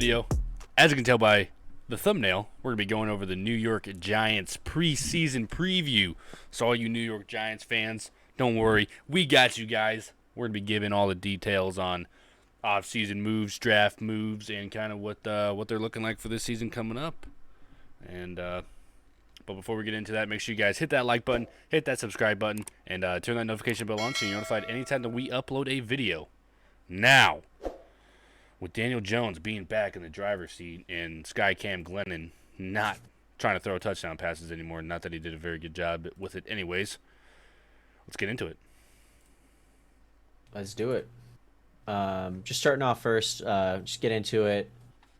video. As you can tell by the thumbnail, we're going to be going over the New York Giants preseason preview. So all you New York Giants fans, don't worry. We got you guys. We're going to be giving all the details on offseason moves, draft moves, and kind of what they're looking like for this season coming up. And but before we get into that, make sure you guys hit that like button, hit that subscribe button, and turn that notification bell on so you're notified anytime that we upload a video. Now, with Daniel Jones being back in the driver's seat and Skycam Glennon not trying to throw touchdown passes anymore, not that he did a very good job with it anyways, let's get into it. Let's do it. Just starting off first, just get into it.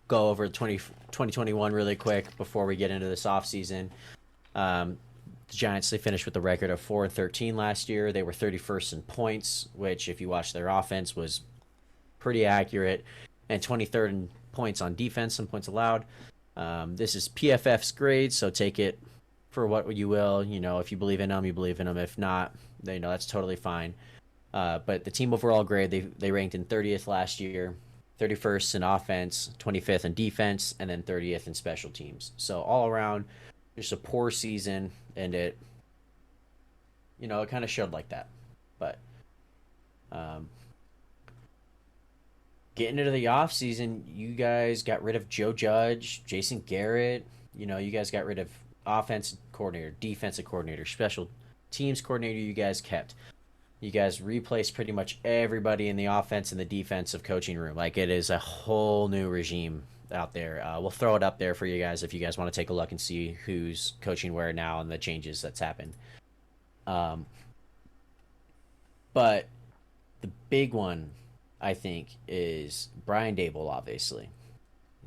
Go over 2021 really quick before we get into this offseason. The Giants, they finished with a record of 4-13 last year. They were 31st in points, which if you watch their offense was pretty accurate, and 23rd in points on defense and points allowed. This is PFF's grade, so take it for what you will. You know, if you believe in them, you believe in them. If not, then, that's totally fine. But the team overall grade, they ranked in 30th last year, 31st in offense, 25th in defense, and then 30th in special teams. So all around, just a poor season, and it kind of showed like that. But getting into the offseason, you guys got rid of Joe Judge, Jason Garrett. You guys got rid of offensive coordinator, defensive coordinator, special teams coordinator. You guys kept. You guys replaced pretty much everybody in the offense and the defensive coaching room. Like, it is a whole new regime out there. We'll throw it up there for you guys if you guys want to take a look and see who's coaching where now and the changes that's happened. But the big one, I think, is Brian Daboll, obviously.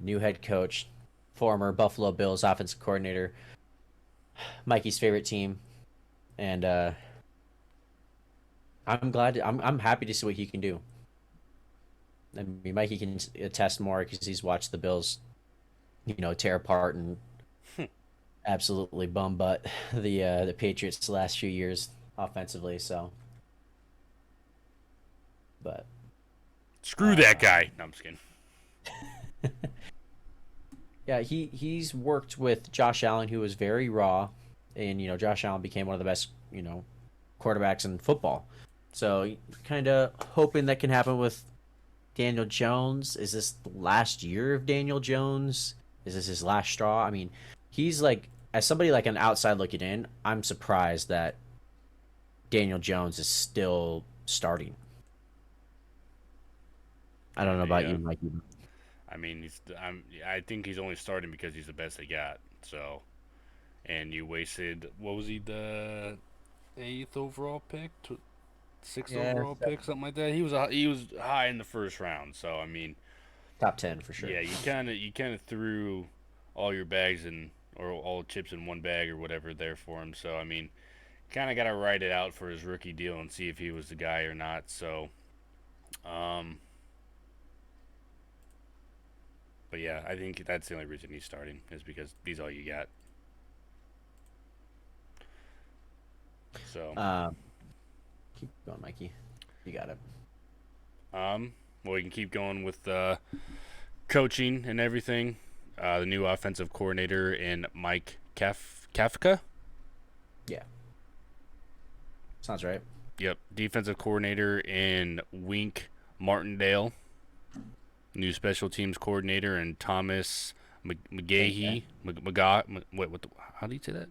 New head coach, former Buffalo Bills offensive coordinator, Mikey's favorite team. And I'm happy to see what he can do. I mean, Mikey can attest more because he's watched the Bills, tear apart and absolutely bum butt the Patriots the last few years offensively. So, but Screw that guy. No, I'm just kidding. Yeah, he's worked with Josh Allen, who was very raw, and Josh Allen became one of the best quarterbacks in football. So kind of hoping that can happen with Daniel Jones. Is this the last year of Daniel Jones? Is this his last straw? I mean, he's like, as somebody like an outside looking in, I'm surprised that Daniel Jones is still starting. I don't know about you, Mikey. I mean, I think he's only starting because he's the best they got. So, and you wasted, what was he, the 8th overall pick? 6th overall pick, something like that. He was high in the first round. So, I mean, top 10 for sure. Yeah, you kind of threw all your bags or all chips in one bag or whatever there for him. So, I mean, kind of got to write it out for his rookie deal and see if he was the guy or not. So, but yeah, I think that's the only reason he's starting is because he's all you got. So, keep going, Mikey. You got it. Well, we can keep going with coaching and everything. The new offensive coordinator in Mike Kafka. Yeah. Sounds right. Yep. Defensive coordinator in Wink Martindale. New special teams coordinator in Thomas McGahee. How do you say that?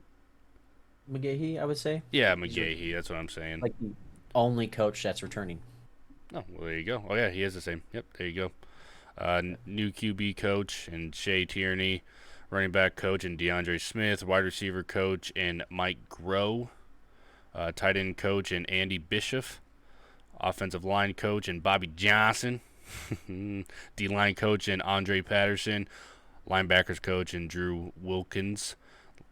McGahee, I would say. Yeah, McGahee. That's what I'm saying. Like the only coach that's returning. Oh, well, there you go. Oh, yeah, he is the same. Yep, there you go. New QB coach and Shea Tierney. Running back coach and DeAndre Smith. Wide receiver coach and Mike Groh. Tight end coach and Andy Bishop. Offensive line coach and Bobby Johnson. D-line coach and Andre Patterson. Linebackers coach and Drew Wilkins.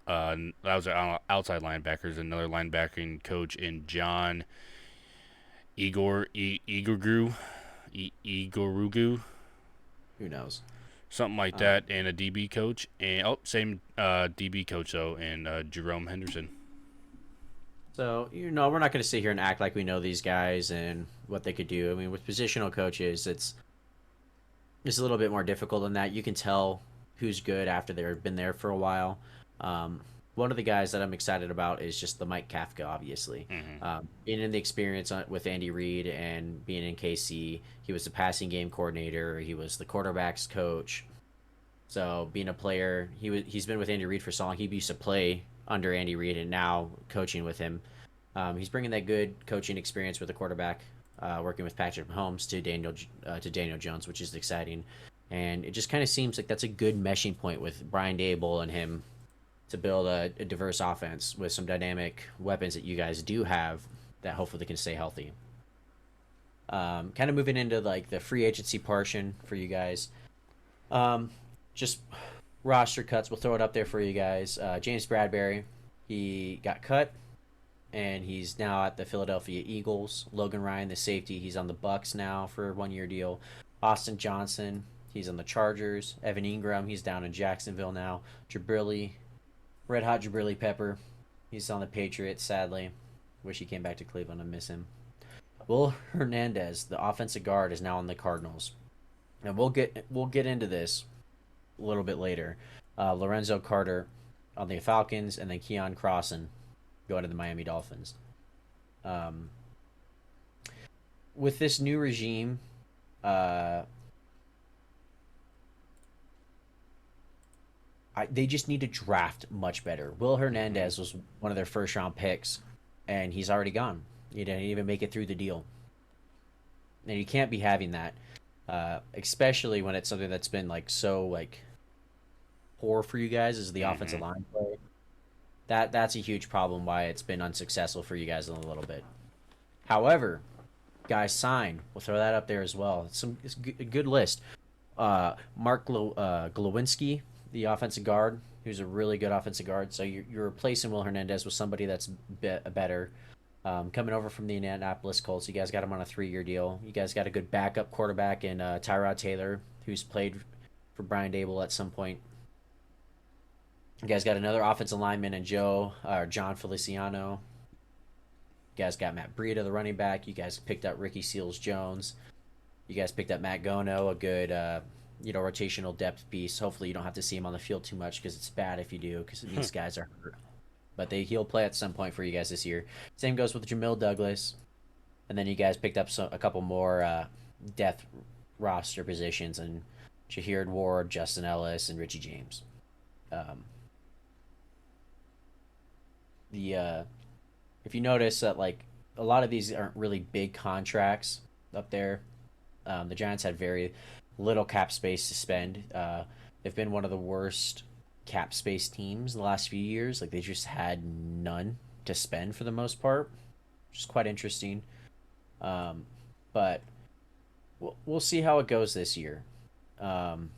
That was outside linebackers. Another linebacking coach in John Igorugu. Who knows? Something like that. And a DB coach. And same DB coach, though, and Jerome Henderson. So, we're not going to sit here and act like we know these guys and what they could do. I mean, with positional coaches, It's a little bit more difficult than that. You can tell who's good after they've been there for a while. One of the guys that I'm excited about is just the Mike Kafka, obviously. Hmm. Being in the experience with Andy Reid and being in KC, he was the passing game coordinator. He was the quarterbacks coach. So being a player, he's been with Andy Reid for so long. He used to play under Andy Reid and now coaching with him. He's bringing that good coaching experience with the quarterback, working with Patrick Mahomes to Daniel Jones, which is exciting. And it just kind of seems like that's a good meshing point with Brian Dable and him to build a diverse offense with some dynamic weapons that you guys do have that hopefully can stay healthy. Kind of moving into like the free agency portion for you guys. Just roster cuts. We'll throw it up there for you guys. James Bradbury, he got cut, and he's now at the Philadelphia Eagles. Logan Ryan, the safety, he's on the Bucks now for a 1 year deal. Austin Johnson, he's on the Chargers. Evan Ingram, he's down in Jacksonville now. Jabrili, Red Hot Jabrili Pepper, he's on the Patriots. Sadly, wish he came back to Cleveland. I miss him. Will Hernandez, the offensive guard, is now on the Cardinals, and we'll get into this a little bit later. Lorenzo Carter on the Falcons, and then Keon Crossan going to the Miami Dolphins. With this new regime, they just need to draft much better. Will Hernandez was one of their first round picks, and he's already gone. He didn't even make it through the deal. And you can't be having that, especially when it's something that's been like so like poor for you guys is the offensive line play. That's a huge problem why it's been unsuccessful for you guys in a little bit. However, guys sign. We'll throw that up there as well. It's a good list. Mark Glowinski, the offensive guard, who's a really good offensive guard. So you're replacing Will Hernandez with somebody that's better. Coming over from the Indianapolis Colts, you guys got him on a 3 year deal. You guys got a good backup quarterback in Tyrod Taylor, who's played for Brian Dable at some point. You guys got another offensive lineman in John Feliciano. You guys got Matt Breida, the running back. You guys picked up Ricky Seals-Jones. You guys picked up Matt Gono, a good rotational depth piece. Hopefully you don't have to see him on the field too much because it's bad if you do because it means guys are hurt. But he'll play at some point for you guys this year. Same goes with Jamil Douglas. And then you guys picked up a couple more depth roster positions and Shahir Ward, Justin Ellis, and Richie James. If you notice that like a lot of these aren't really big contracts up there. The Giants had very little cap space to spend. They've been one of the worst cap space teams in the last few years. Like they just had none to spend for the most part, which is quite interesting. But we'll see how it goes this year. When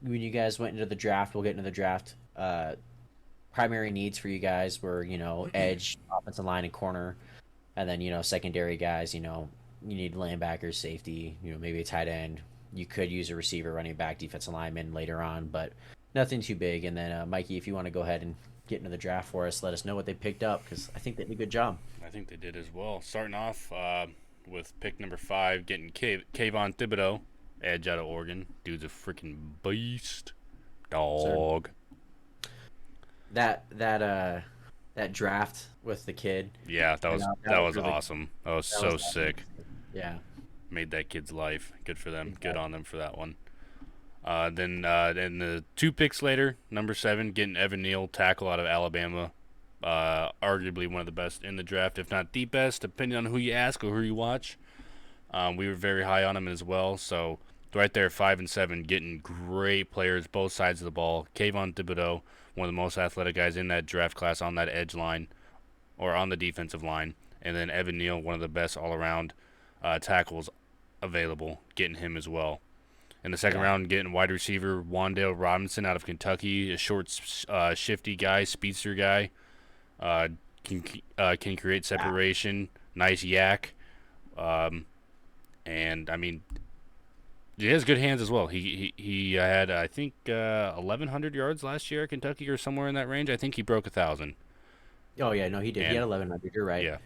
you guys went into the draft, we'll get into the draft. Primary needs for you guys were, edge, offensive line, and corner. And then, secondary guys, you need linebackers, safety, maybe a tight end. You could use a receiver, running back, defensive lineman later on, but nothing too big. And then, Mikey, if you want to go ahead and get into the draft for us, let us know what they picked up because I think they did a good job. I think they did as well. Starting off with pick number 5, getting Kayvon Thibodeau, edge out of Oregon. Dude's a freaking beast. Dog. Sir. That draft with the kid. Yeah, that was really awesome. That was so sick. Yeah. Made that kid's life. Good for them. Exactly. Good on them for that one. Then the 2 picks later, number 7, getting Evan Neal, tackle out of Alabama. Arguably one of the best in the draft, if not the best, depending on who you ask or who you watch. We were very high on him as well. So right there, 5 and 7, getting great players, both sides of the ball. Kayvon Thibodeau, one of the most athletic guys in that draft class on that edge line or on the defensive line. And then Evan Neal, one of the best all-around tackles available, getting him as well. In the second round, getting wide receiver Wan'Dale Robinson out of Kentucky, a short, shifty guy, speedster guy, can create separation, nice yak, and I mean, he has good hands as well. He had I think 1,100 yards last year at Kentucky or somewhere in that range. I think he broke 1,000. Oh yeah, no, he did. He had 1,100. You're right. Yeah.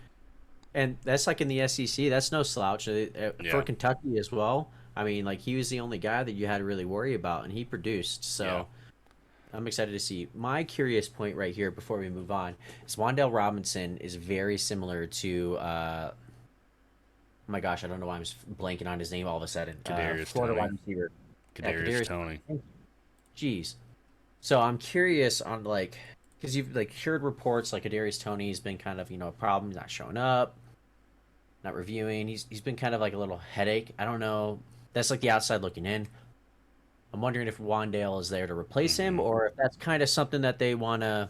And that's like in the SEC. That's no slouch for Kentucky as well. I mean, like he was the only guy that you had to really worry about, and he produced. Yeah. So I'm excited to see. My curious point right here before we move on is Wan'Dale Robinson is very similar to. Oh my gosh, I don't know why I'm blanking on his name all of a sudden. Kadarius Florida Toney. wide receiver. Yeah, Kadarius Kadarius. Toney. Jeez. So I'm curious on like because you've like heard reports like Kadarius Toney's been kind of a problem. He's not showing up, not reviewing. He's been kind of like a little headache. I don't know. That's like the outside looking in. I'm wondering if Wandale is there to replace him, Hmm. or if that's kind of something that they want to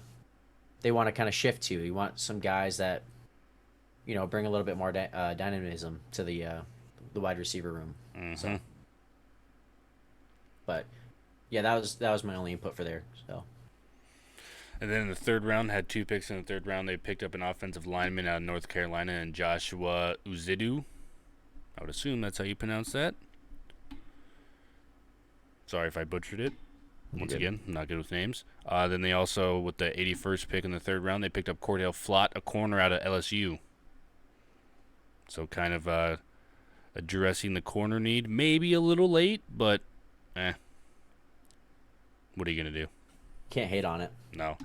kind of shift to. You want some guys that bring a little bit more dynamism to the wide receiver room. Hmm. So, but yeah, that was my only input for there. So And then in the third round, had 2 picks in the third round. They picked up an offensive lineman out of North Carolina and Joshua Uzidu. I would assume that's how you pronounce that. Sorry if I butchered it. Once again, I'm not good with names. Then they also, with the 81st pick in the third round, they picked up Cordell Flott, a corner out of LSU. So kind of addressing the corner need. Maybe a little late, but what are you going to do? can't hate on it. No.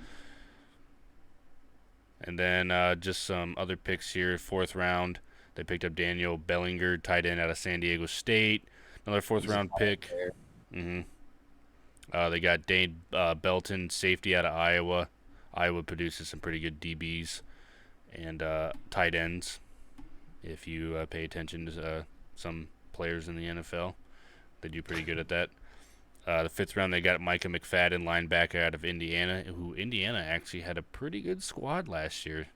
And then just some other picks here. Fourth round, they picked up Daniel Bellinger, tight end out of San Diego State. Another fourth He's a round solid pick. player. Hmm. They got Dane Belton, safety out of Iowa. Iowa produces some pretty good DBs and tight ends. If you pay attention to some players in the NFL, they do pretty good at that. The fifth round, they got Micah McFadden, linebacker out of Indiana, who Indiana actually had a pretty good squad last year.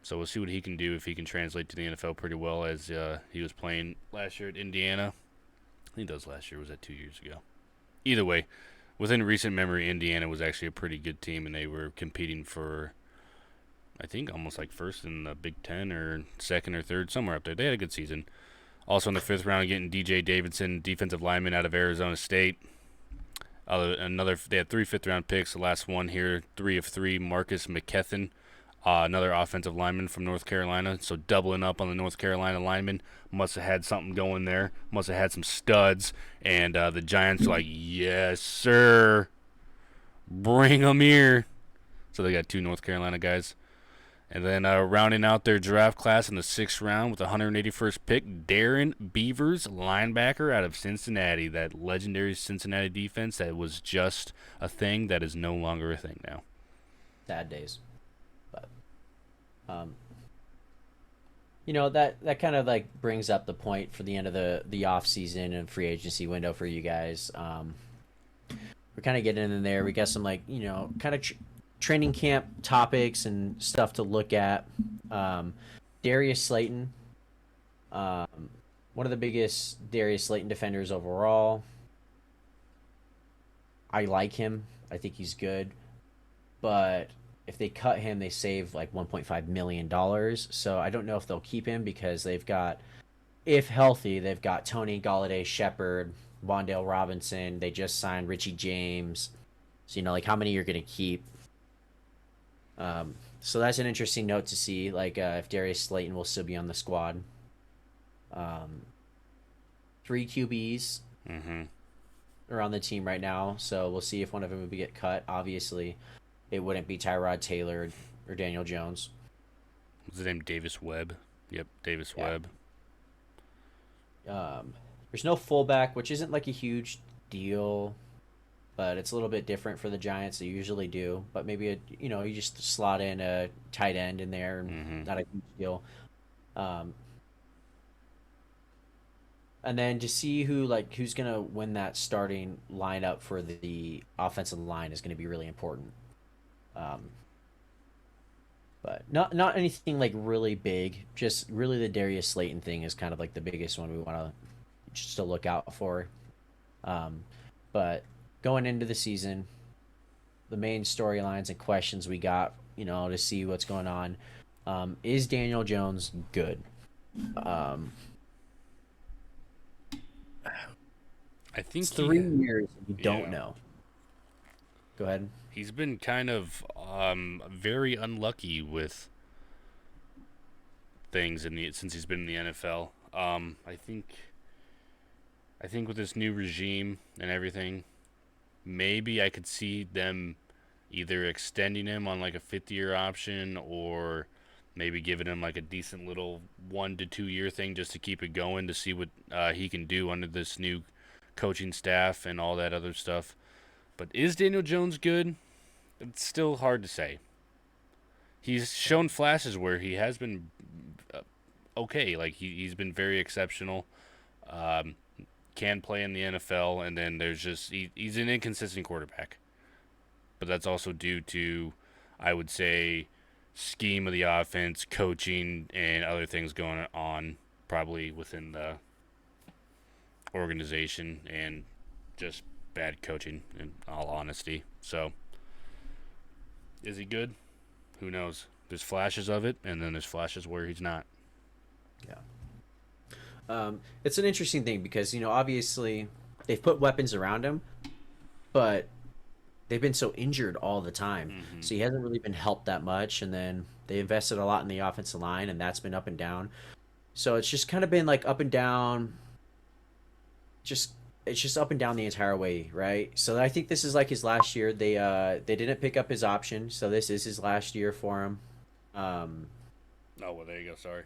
So we'll see what he can do if he can translate to the NFL pretty well as he was playing last year at Indiana. I think that was last year. Was that 2 years ago? Either way, within recent memory, Indiana was actually a pretty good team, and they were competing for, I think, almost like first in the Big Ten or second or third, somewhere up there. They had a good season. Also in the fifth round, getting DJ Davidson, defensive lineman out of Arizona State. They had 3 fifth-round picks. The last one here, 3 of 3. Marcus Mckethen, another offensive lineman from North Carolina. So doubling up on the North Carolina lineman. Must have had something going there. Must have had some studs. And the Giants were like, yes, sir. Bring them here. So they got 2 North Carolina guys. And then rounding out their draft class in the 6th round with the 181st pick, Darren Beavers, linebacker out of Cincinnati. That legendary Cincinnati defense that was just a thing that is no longer a thing now. Sad days, but um, that kind of like brings up the point for the end of the off season and free agency window for you guys. We're kind of getting in there. We got some like kind of training camp topics and stuff to look at. Darius Slayton, one of the biggest Darius Slayton defenders overall. I like him. I think he's good, but if they cut him, they save like $1.5 million. So I don't know if they'll keep him because they've got, if healthy, they've got Tony Galladay, Shepard, Wan'Dale Robinson. They just signed Richie James. So like how many you're gonna keep. So that's an interesting note to see, like if Darius Slayton will still be on the squad. 3 QBs are on the team right now, so we'll see if one of them would get cut. Obviously, it wouldn't be Tyrod Taylor or Daniel Jones. What's his name? Davis Webb. Yep, Davis Yeah. Webb. There's no fullback, which isn't like a huge deal, but it's a little bit different for the Giants. They usually do, but maybe you just slot in a tight end in there, and not a huge deal. And then to see who's gonna win that starting lineup for the offensive line is gonna be really important. Um, but not anything like really big. Just really the Darius Slayton thing is kind of like the biggest one we want to just to look out for. But going into the season, the main storylines and questions we got, to see what's going on, is Daniel Jones good? I think It's 3 years and you don't Yeah. know. Go ahead. He's been kind of very unlucky with things since he's been in the NFL. I think I think with this new regime and everything, maybe I could see them either extending him on like a 50-year option or maybe giving him like a decent little 1 to 2 year thing just to keep it going to see what he can do under this new coaching staff and all that other stuff. But is Daniel Jones good? It's still hard to say. He's shown flashes where he has been okay. Like he's been very exceptional. Um, can play in the NFL, and then there's just he's an inconsistent quarterback. But that's also due to, I would say, scheme of the offense, coaching, and other things going on probably within the organization, and just bad coaching, in all honesty. So, is he good? Who knows? There's flashes of it, and then there's flashes where he's not. Yeah. It's an interesting thing because obviously they've put weapons around him, but they've been so injured all the time, Mm-hmm. so he hasn't really been helped that much. And then they invested a lot in the offensive line, and that's been up and down. So it's just kind of been like up and down. Just it's just up and down the entire way, right? So I think this is like his last year. They didn't pick up his option, so this is his last year for him. Um, Oh well, there you go. Sorry,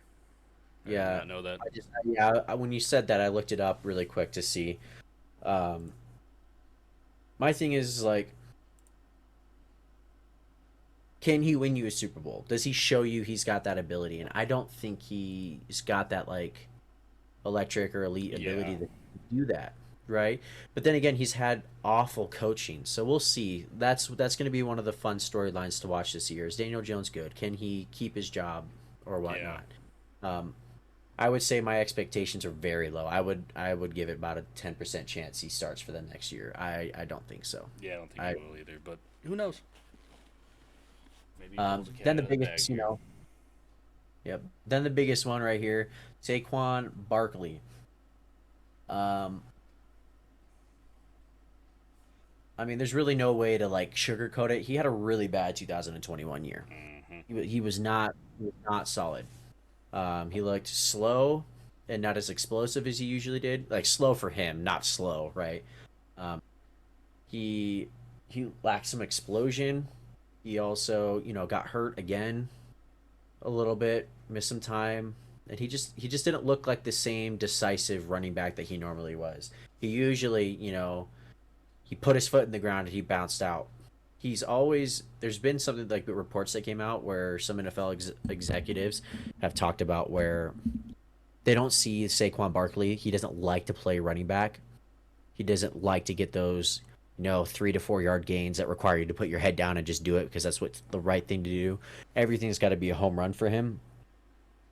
I did yeah, not know that. when you said that, I looked it up really quick to see. Um, my thing is like, can he win you a Super Bowl? Does he show you he's got that ability? And I don't think he's got that like electric or elite Yeah. ability to do that, right? But then again, he's had awful coaching, so we'll see. That's going to be one of the fun storylines to watch this year. Is Daniel Jones good? Can he keep his job or Yeah. whatnot? Um, I would say my expectations are very low. I would give it about a 10% chance he starts for them next year. I don't think so. Yeah, I don't think he I will either, but who knows? Maybe he pulls a cat then out the of the bag biggest, here. yep. Then the biggest one right here, Saquon Barkley. Um, I mean, there's really no way to like sugarcoat it. He had a really bad 2021 year. Mm-hmm. He was not solid. He looked slow and not as explosive as he usually did. Like slow for him, not slow, right? Um, he he lacked some explosion. He also, got hurt again a little bit, missed some time, and he just didn't look like the same decisive running back that he normally was. He usually, he put his foot in the ground and he bounced out. There's been something like reports that came out where some NFL executives have talked about where they don't see Saquon Barkley. He doesn't like to play running back. He doesn't like to get those 3 to 4 yard gains that require you to put your head down and just do it because that's what's the right thing to do. Everything's got to be a home run for him,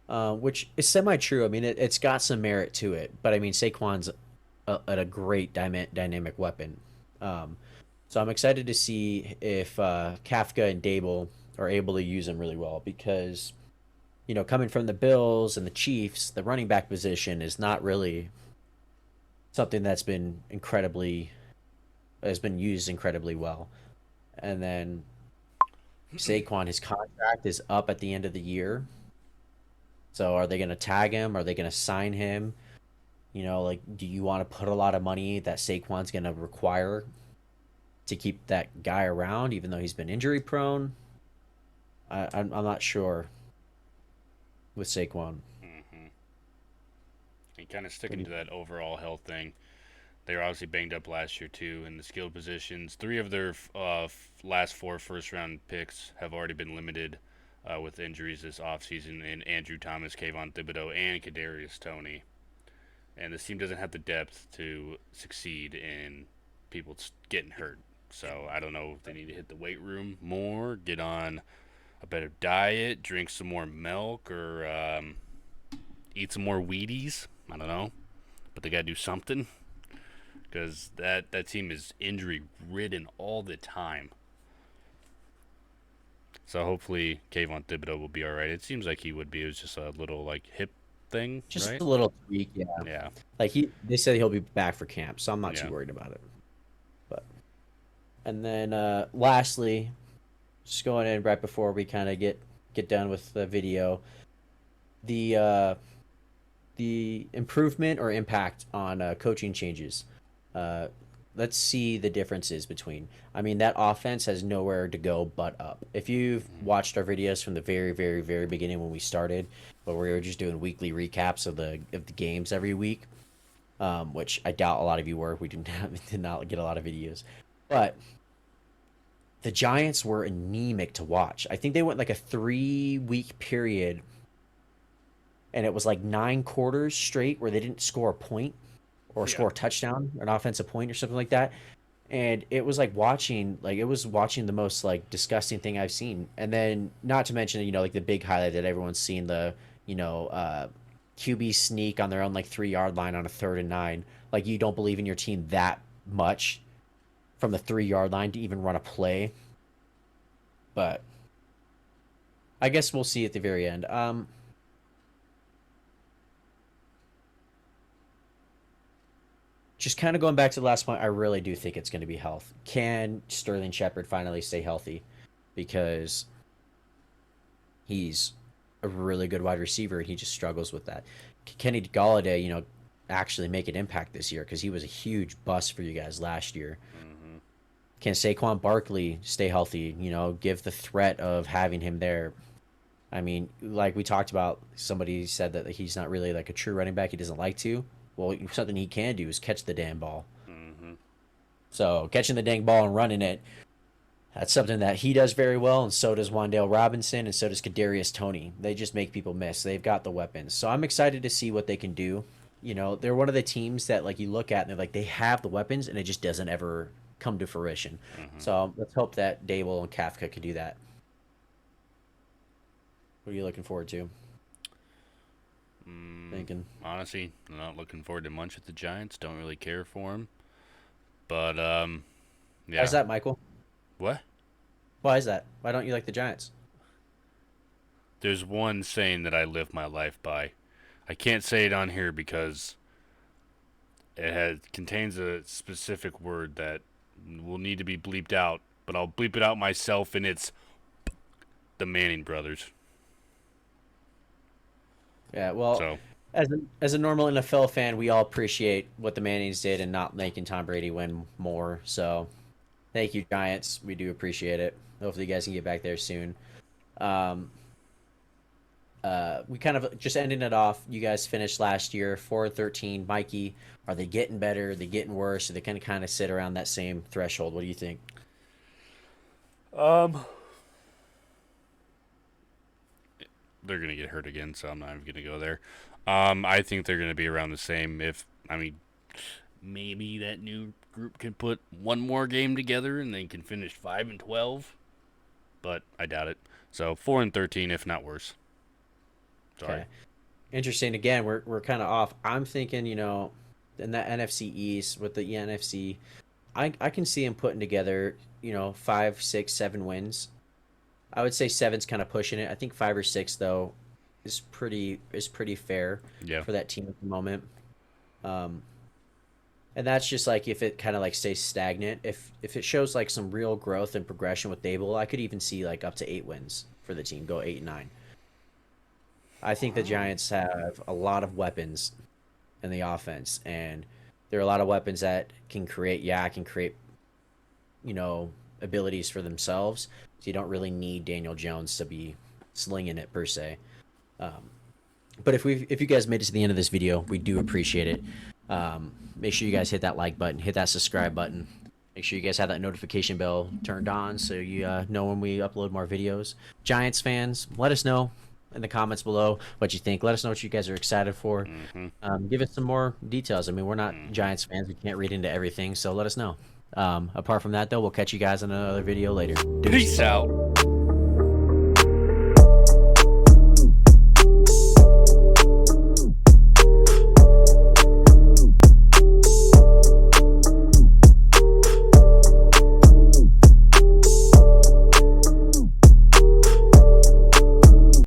which is semi true. I mean, it's got some merit to it, but I mean, Saquon's a great dynamic weapon. Um, so I'm excited to see if Kafka and Dable are able to use him really well because coming from the Bills and the Chiefs, the running back position is not really something that's been incredibly has been used incredibly well. And then Saquon, his contract is up at the end of the year. So are they going to tag him? Are they going to sign him? Like, do you want to put a lot of money that Saquon's going to require to keep that guy around, even though he's been injury prone? I'm not sure with Saquon. Mm-hmm. And kind of What sticking do to you that overall health thing. They were obviously banged up last year too in the skill positions. Three of their last four first-round picks have already been limited with injuries this offseason in Andrew Thomas, Kayvon Thibodeau, and Kadarius Toney. And this team doesn't have the depth to succeed in people getting hurt. So I don't know if they need to hit the weight room more, get on a better diet, drink some more milk, or eat some more Wheaties. I don't know, but they got to do something because that team is injury ridden all the time. So hopefully Kayvon Thibodeau will be all right. It seems like he would be. It was just a little like hip thing, Just right? a little tweak, yeah. Yeah, Like they said he'll be back for camp, so I'm not too yeah. worried about it. But and then lastly, just going in right before we kind of get done with the video, the the improvement or impact on coaching changes. Uh, let's see the differences between. I mean, that offense has nowhere to go but up. If you've watched our videos from the very, very, very beginning when we started, where we were just doing weekly recaps of the games every week, which I doubt a lot of you were. We did not get a lot of videos, but the Giants were anemic to watch. I think they went like a 3 week period, and it was like 9 quarters straight where they didn't score a point or Yeah. score a touchdown, or an offensive point or something like that. And it was like watching the most like disgusting thing I've seen. And then not to mention, like the big highlight that everyone's seen, the QB sneak on their own like 3 yard line on a 3rd and 9. Like, you don't believe in your team that much from the 3 yard line to even run a play. But I guess we'll see at the very end. Just kind of going back to the last point, I really do think it's going to be health. Can Sterling Shepard finally stay healthy? Because he's a really good wide receiver, and he just struggles with that. Kenny Galladay, actually make an impact this year, because he was a huge bust for you guys last year. Mm-hmm. Can Saquon Barkley stay healthy? Give the threat of having him there. I mean, like we talked about, somebody said that he's not really like a true running back. He doesn't like to. Well, something he can do is catch the damn ball. Mm-hmm. So catching the dang ball and running it, that's something that he does very well, and so does Wan'Dale Robinson, and so does Kadarius Toney. They just make people miss. They've got the weapons. So I'm excited to see what they can do. They're one of the teams that like you look at and they're like, they have the weapons, and it just doesn't ever come to fruition. Mm-hmm. So let's hope that Dable and Kafka could do that. What are you looking forward to? Thinking. Honestly, I'm not looking forward to much with the Giants. Don't really care for them. But Why yeah. is that, Michael? What? Why is that? Why don't you like the Giants? There's one saying that I live my life by. I can't say it on here because contains a specific word that will need to be bleeped out, but I'll bleep it out myself, and it's the Manning brothers. Yeah, well, So, as a normal NFL fan, we all appreciate what the Mannings did and not making Tom Brady win more. So, thank you, Giants. We do appreciate it. Hopefully, you guys can get back there soon. Um, we kind of just ending it off. You guys finished last year 4-13. Mikey, are they getting better? Are they getting worse? Are they going to kind of sit around that same threshold? What do you think? they're going to get hurt again, so I'm not even going to go there. I think they're going to be around the same. Maybe that new group can put one more game together and they can finish 5-12, but I doubt it. So 4-13, if not worse. Sorry. Okay. Interesting. Again, we're kind of off. I'm thinking, in that NFC East with the NFC, I can see him putting together, 5, 6, 7 wins. I would say 7's kind of pushing it. I think 5 or 6 though is pretty fair Yeah. for that team at the moment. And that's just like if it kind of like stays stagnant. If it shows like some real growth and progression with Dable, I could even see like up to 8 wins for the team, go 8-9. I think the Giants have a lot of weapons in the offense, and there are a lot of weapons that can create abilities for themselves. So you don't really need Daniel Jones to be slinging it per se. But if you guys made it to the end of this video, we do appreciate it. Make sure you guys hit that like button, hit that subscribe button. Make sure you guys have that notification bell turned on so you know when we upload more videos. Giants fans, let us know in the comments below what you think. Let us know what you guys are excited for. Mm-hmm. Give us some more details. I mean, we're not Giants fans. We can't read into everything, so let us know. Apart from that, though, we'll catch you guys in another video later. Peace out.